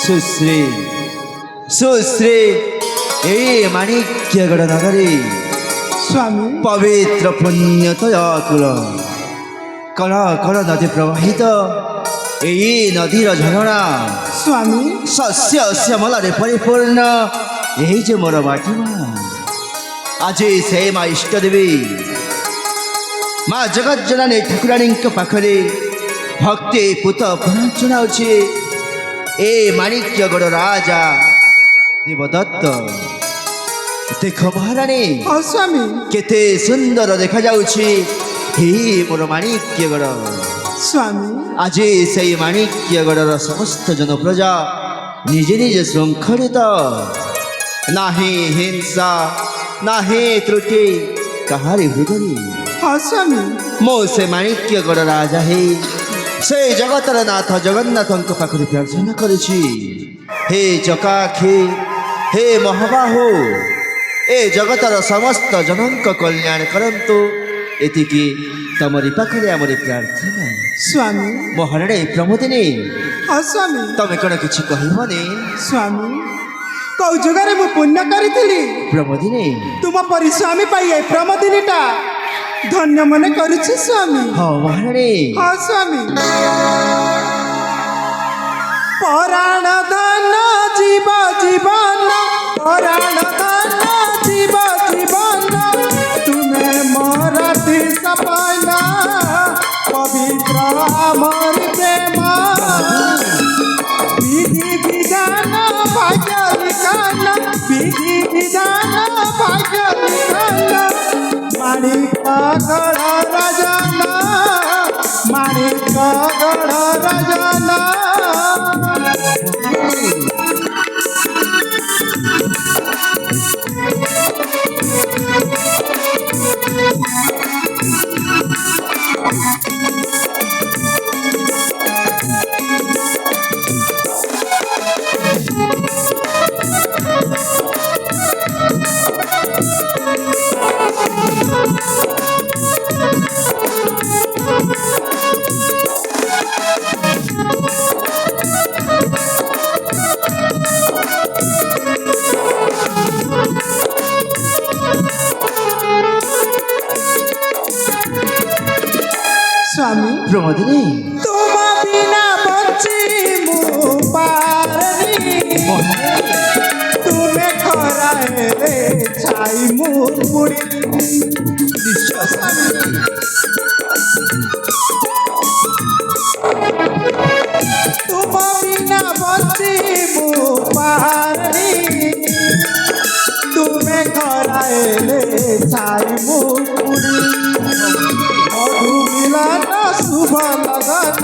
सुश्री सुश्री ए माणिक्यगढ़ नगरी स्वामी पवित्र पुण्यतया कुल कल कल नदी प्रवाहित यही नदीर झरणा स्वामी शस्य श्यामलारे परिपूर्ण यही जे मोर माटीमा आज से माँ इष्टदेवी माँ जगत जननी ठाकुराणी पाखरे भक्ति पूत प्रणाम अच्छे ए माणिक्यगढ़ राजा देवदत्त देख महाराणी हाँ स्वामी केते सुंदर देखा जाउछि हे मोर माणिक्यगढ़ स्वामी आज से माणिक्यगढ़ समस्त जन प्रजा निजे निजे श्रृंखलित नाही हिंसा नाही त्रुटि कहारी हृदय हाँ स्वामी मो से माणिक्यगढ़ राजा हे से जगतर नाथ जगन्नाथ पाखरे प्रार्थना करुछि हे चकाखी हे महाबाहो ए जगतर समस्त जनक कल्याण करंतु एतिकी तमरी पाखरे आमरी प्रार्थना स्वामी महाराणी प्रमोदिनी हाँ स्वामी तमे कण किछि कहबनी स्वामी कौ जुगारे मु पुण्य करी प्रमोदिनी तुम परी स्वामी पाइए प्रमोदिनीटा धन्य मन करुछि स्वामी हाँ महाराणी हाँ स्वामी पराण धन जीव जीवन पराण धन जीव जीवन तुम्हें मोरती सपना पवित्र अमर प्रेम विधि विधान भाग्य लिखन विधि विधान भाग्य लिखन माणिकगढ़ राजना माणिकगढ़ राजना स्वामी प्रमोदिनी तुम बिना बची मु पारनी तुम्हें खराए रे छाई मु पुड़ी तुम बिना बची मु पारनी तुम्हें खराए रे छाई मु पुड़ी मधु मिलन शुभ लगन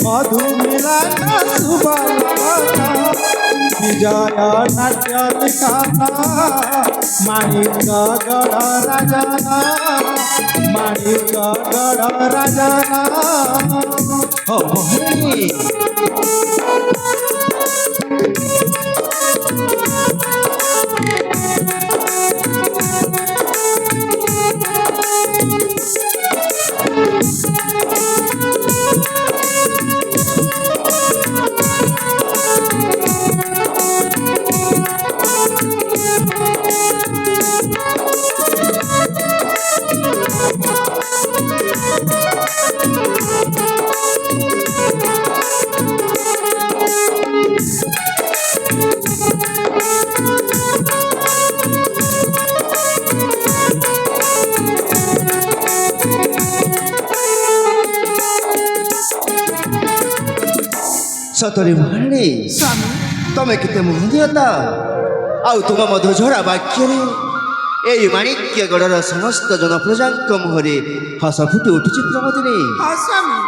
मधु मिलन शुभ लगन विजय नाट्य लिखना ମାଣିକ ଗଡ଼ ରାଜନ ମାଣିକ ଗଡ଼ ରାଜନ ও মহারানী ସତରେ ମହାରାଣୀ ସ୍ୱାମୀ ତମେ କେତେ ମହନୀୟତା ଆଉ ତୁମ ମଧୁଝରା ବାକ୍ୟରେ ଏଇ ମାଣିକ୍ୟଗଡ଼ର ସମସ୍ତ ଜନପ୍ରଜାଙ୍କ ମୁହଁରେ ହସ ଫୁଟି ଉଠୁଛି ପ୍ରମୋଦିନୀ। ହଁ ସ୍ୱାମୀ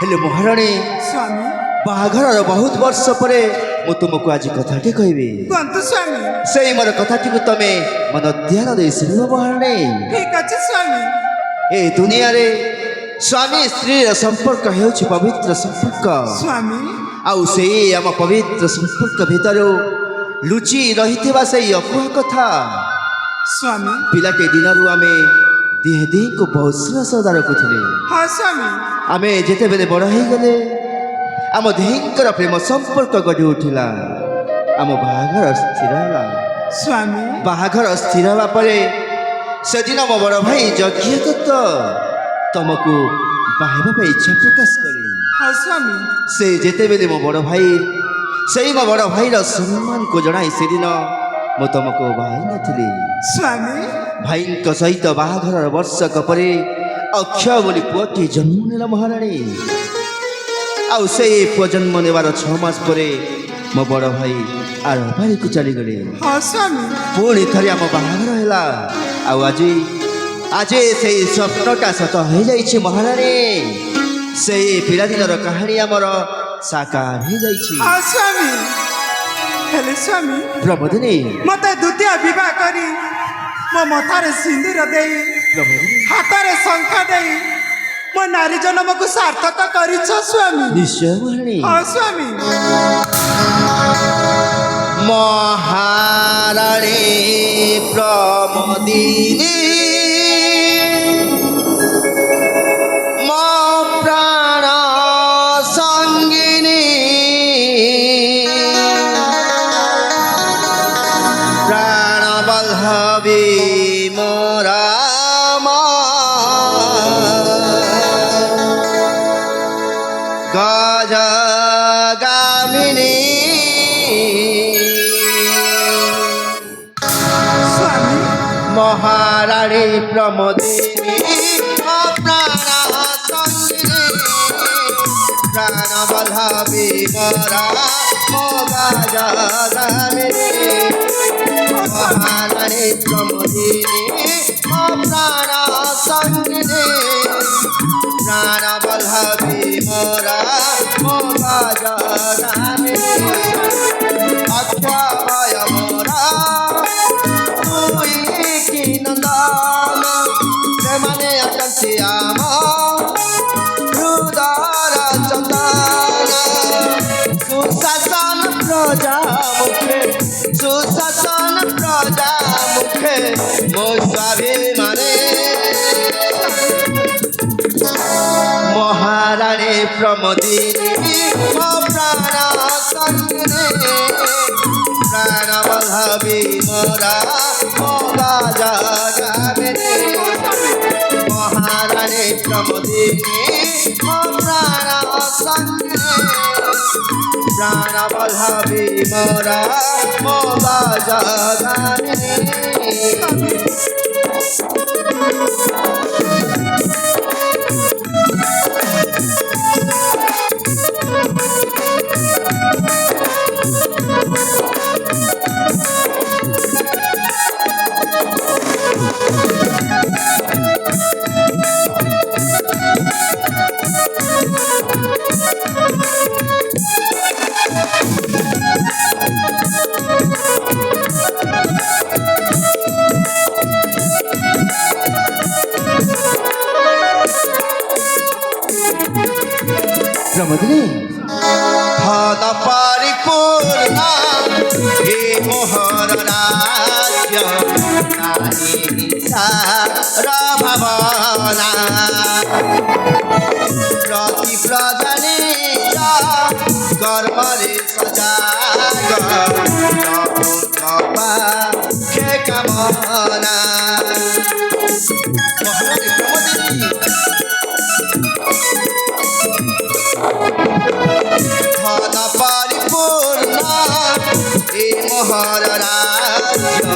ହେଲେ ମହାରାଣୀ ସ୍ୱାମୀ ବାହାଘରର ବହୁତ ବର୍ଷ ପରେ ମୁଁ ତୁମକୁ ଆଜି କଥାଟି କହିବି। କୁହନ୍ତୁ ସ୍ୱାମୀ ସେଇ ମୋର କଥାଟିକୁ ତମେ ମନ ଧ୍ୟାନ ଦେଇ ଶୁଣିବ ମହାରାଣୀ। ଠିକ ଅଛି ସ୍ୱାମୀ ଏ ଦୁନିଆରେ ସ୍ୱାମୀ ସ୍ତ୍ରୀର ସମ୍ପର୍କ ହେଉଛି ପବିତ୍ର ସମ୍ପର୍କ ସ୍ୱାମୀ ଆଉ ସେଇ ଆମ ପବିତ୍ର ସମ୍ପର୍କ ଭିତରୁ ଲୁଚି ରହିଥିବା ସେଇ ଅକୁହା କଥା ସ୍ୱାମୀ ପିଲାଟେ ଦିନରୁ ଆମେ ଦିହେଁ ଦିହେଁକୁ ବହୁତ ସ୍ନେହ ଶ୍ରଦ୍ଧା ରଖୁଥିଲେ। ହଁ ସ୍ୱାମୀ ଆମେ ଯେତେବେଳେ ବଡ଼ ହେଇଗଲେ ଆମ ଦିହିଁଙ୍କର ପ୍ରେମ ସମ୍ପର୍କ ଗଢ଼ି ଉଠିଲା। ଆମ ବାହାଘର ସ୍ଥିର ହେଲା। ସ୍ୱାମୀ ବାହାଘର ସ୍ଥିର ହେବା ପରେ ସେଦିନ ମୋ ବଡ଼ ଭାଇ ଯଜ୍ଞଦତ୍ତ ତମକୁ ବାହାହେବା ପାଇଁ ଇଚ୍ଛା ପ୍ରକାଶ କଲେ। ହଁ ସ୍ୱାମୀ ସେ ଯେତେବେଳେ ମୋ ବଡ଼ ଭାଇ ସେଇ ମୋ ବଡ଼ ଭାଇର ସମ୍ମାନକୁ ଜଣାଇ ସେଦିନ ମୁଁ ତମକୁ ବାହାଇ ନଥିଲି। ସ୍ୱାମୀ ଭାଇଙ୍କ ସହିତ ବାହାଘରର ବର୍ଷକ ପରେ ଅକ୍ଷୟ ବୋଲି ପୁଅଟି ଜନ୍ମ ନେଲା ମହାରାଣୀ। ଆଉ ସେଇ ପୁଅ ଜନ୍ମ ନେବାର 6 ମାସ ପରେ ମୋ ବଡ଼ ଭାଇ ଆର ବାଡ଼ିକୁ ଚାଲିଗଲେ। ହଁ ସ୍ୱାମୀ ପୁଣି ଥରେ ଆମ ବାହାଘର ହେଲା। ଆଉ ଆଜି ସେଇ ସ୍ୱପ୍ନଟା ସତ ହେଇଯାଇଛି ମହାରାଣୀ। ସେଇ ପିଲାଦିନର କାହାଣୀ ଆମର ସାକାର ହେଇଯାଇଛି। ହଁ ସ୍ୱାମୀ ହେଲେ ସ୍ୱାମୀ ପ୍ରମୋଦିନୀ ମତେ ଦ୍ୱିତୀୟ ବିବାହ କରି ମୋ ମଥାରେ ସିନ୍ଦୁର ଦେଇ ପ୍ରମୋଦିନୀ ହାତରେ ଶଙ୍ଖ ଦେଇ ମୋ ନାରୀ ଜନ୍ମକୁ ସାର୍ଥକ କରିଛ ସ୍ୱାମୀ। ନିଶ୍ଚୟ ମହାରାଣୀ। ହଁ ସ୍ୱାମୀ ମହାରାଣୀ ପ୍ରମୋଦିନୀ ମୋ ପ୍ରାଣ ସଙ୍ଗିନୀ ପ୍ରାଣ ବଲ୍ଲଭୀ ମୋରା গজগামিনী স্বামী মহারানী প্রমোদিনী প্রাণ সঙ্গিনী প্রাণ বল্লভী মরা গজগামিনী মহারানী প্রমোদিনী প্রাণ সঙ্গিনী প্রাণ বল্লভী মোরা অক্ষয় মোরা তুই কি নন্দন প্রেমানে আকাশি আম হৃদর চন্দন সুশাসন প্রজা মুখে সুশাসন প্রজা মুখে মো স্বাভিমানে মহারানী প্রমোদিনী মো প্রাণ সঙ্গিনী প্রাণ বল্লভী মোরা মো গজগামিনী মহারানী প্রমোদিনী মো প্রাণ সঙ্গিনী প্রাণ বল্লভী মোরা মো গজগামিনী ପ୍ରମୋଦିନୀ ଧନ ପରିପୂର୍ଣ୍ଣ ହେ ମୋହର ରାଜ୍ୟ ନାହିଁ ସାର ଭାବନା ପ୍ରତି ପ୍ରଜାନି কর্মরে সজাগ পাখে কামনা মহারানী প্রমোদিনী ধন পরিপূর্ণ এ মোহর রাজ্য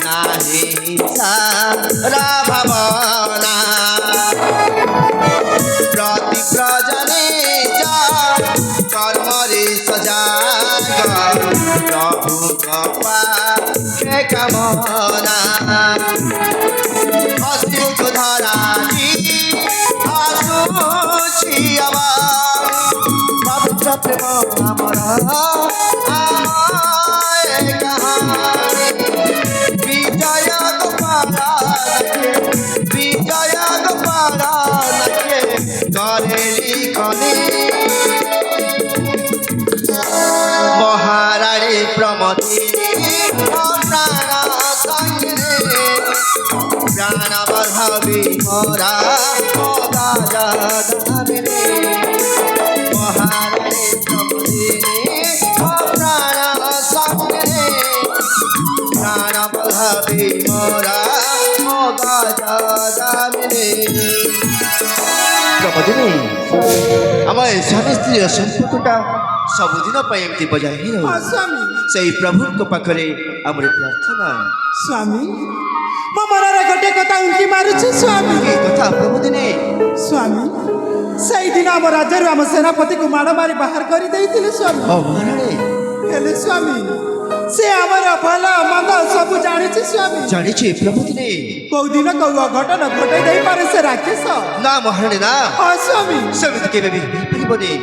নাহি সারা ভাবনা প্রতি প্রজনে কর্মরে সজাগ প্রভু পাখে কামনা অসিত ধরাজি আসুছি আবার পবিত্র প্রেম আমার আমায় কাহানি বিজয় গোপালকে করে লিখনি মহারানী প্রমোদিনী প্রাণ সঙ্গে প্রাণ বধাবি মোরা দাবিনী মহারানী প্রমোদিনী প্রাণ সঙ্গে প্রাণ বধাবি মোরা দাবিনী প্রমোদিনী আমার স্বামী স্ত্রীর সম্পর্কটা ସବୁଦିନ ପାଇଁ ଏମିତି ବଜାୟ ହିଁ ରହୁ ସ୍ୱାମୀ ସେଇ ପ୍ରଭୁଙ୍କ ପାଖରେ ଆମର ପ୍ରାର୍ଥନା ସ୍ୱାମୀ ମୋ ମନରେ ଗୋଟେ କଥା ଉଙ୍କି ମାରୁଛି ସ୍ୱାମୀ ଏ କଥା ପ୍ରଭୁଦିନେ ସ୍ୱାମୀ ସେଇଦିନ ଆମ ରାଜ୍ୟରୁ ଆମ ସେନାପତିକୁ ମାଡ଼ ମାରି ବାହାର କରିଦେଇଥିଲେ ସ୍ୱାମୀ ମହାରାଣୀ ହେଲେ ସ୍ୱାମୀ ସେ ଆମର ଭଲ ମନ୍ଦ ସବୁ ଜାଣିଛି ସ୍ୱାମୀ ଜାଣିଛି ପ୍ରଭୁଦିନେ କୋଉ ଦିନ କୋଉ ଅଘଟନ ଘଟାଇ ଦେଇପାରେ ସେ ରାକ୍ଷସ ନା ମହାରାଣୀ ନା ହଁ ସ୍ୱାମୀ ସେମିତି କେବେ ବି ହେଇପାରିବନି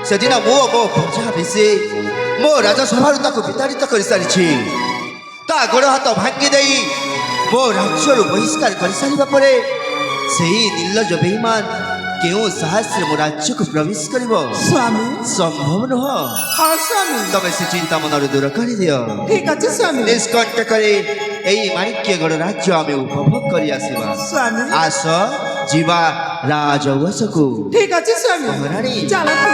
ସେଦିନ ମୁଁ ମୋ ପ୍ରଜା ମିଶି ମୋ ରାଜସଭାରୁ ତାକୁ ବିତାଡ଼ିତ କରିସାରିଛି ତା ଗୋଡ଼ ହାତ ଭାଙ୍ଗି ଦେଇ ମୋ ରାଜ୍ୟରୁ ବହିଷ୍କାର କରିସାରିବା ପରେ ସେହି ନିର୍ଲଜ ବେଇମାନ କେଉଁ ସାହସରେ ମୋ ରାଜ୍ୟକୁ ପ୍ରବେଶ କରିବ ସ୍ୱାମୀ ସମ୍ଭବ ନୁହଁ ହଁ ସ୍ୱାମୀ ତମେ ସେ ଚିନ୍ତା ମନରୁ ଦୂର କରିଦିଅ ଠିକ ଅଛି ସ୍ୱାମୀ ନିଷ୍କଣ୍ଟକରେ ଏଇ ମାଣିକ୍ୟଗଡ଼ ରାଜ୍ୟ ଆମେ ଉପଭୋଗ କରି ଆସିବା ସ୍ୱାମୀ ଆସ ଯିବା ରାଜଉଆସକୁ ଠିକ ଅଛି ସ୍ୱାମୀ ମହାରାଣୀ ଚାଲନ୍ତୁ